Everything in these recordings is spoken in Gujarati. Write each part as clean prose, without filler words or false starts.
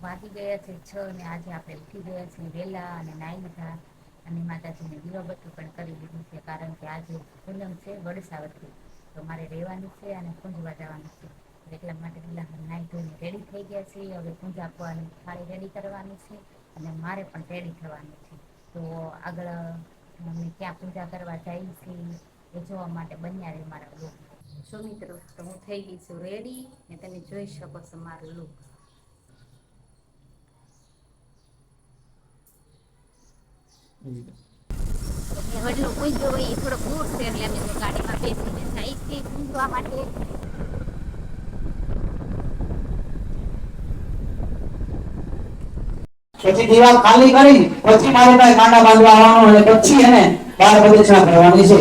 વાગી ગયા છે 6 અને આજે આપણે ઉઠી ગયા છીએ વહેલા અને નાઈ લીધા અને માતાજીને દીવાબત્તી પણ કરી દીધી છે કારણ કે આજે પૂનમ છે વડસાવતરી તો મારે રહેવાનું છે અને પૂંજવા જવાનું છે એટલા માટે પેલા નાઈ ધોઈને રેડી થઈ ગયા છે હવે પૂજા આપવાની થાળી રેડી કરવાની છે અને મારે પણ રેડી થવાનું છે તો આગળ અમે ક્યાં પૂજા કરવા જઈએ છીએ એ જોવા માટે બન્યા રહે મારા બ્લોગમાં જો મિત્રો તો હું થઈ ગઈ છું રેડી ને તમે જોઈ શકો છો મારું લુક વડલો પૂજ્યો હોય એ થોડો દૂર છે એટલે અમે તો ગાડીમાં બેસીને જાય છીએ પૂજવા માટે પછી દીવાલ ખાલી કરી પછી મારે પાસે કાંડા બાંધવા આવવાનું અને પછી એને બાર પ્રદક્ષિણા કરવાની છે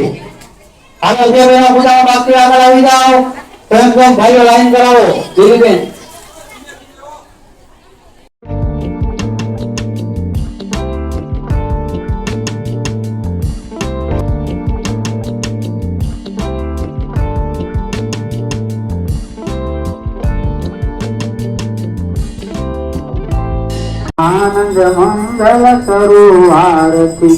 હાલો જે બેના પૂજામાં બાકી આગળ આવી જાઓ સ્વયં ભાઈઓ લાઈન કરાવો દીલીબેન આનંદ મંગલ કરું આરતી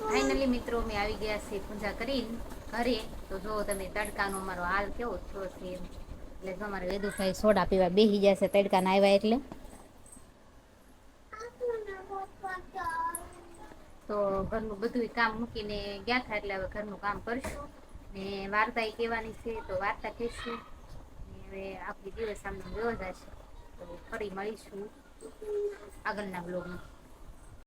ફાઇનલી મિત્રો મેં આવી ગયા છે પૂજા કરીને ઘરે તો જો તમે તડકાનો મારો હાલ કેવો થયો છે એટલે જો અમારે વેદુભાઈ સોડા પીવા બેસી જશે તડકાના આવ્યા એટલે તો ઘરનું બધું કામ મૂકીને ગયા હતા એટલે હવે ઘરનું કામ કરશું ને વાર્તા કહેવાની છે તો વાર્તા કહેશું ને હવે આપણી દિવસ સામે વ્યવસ્થા છે તો ફરી મળીશું આગળના બ્લોગમાં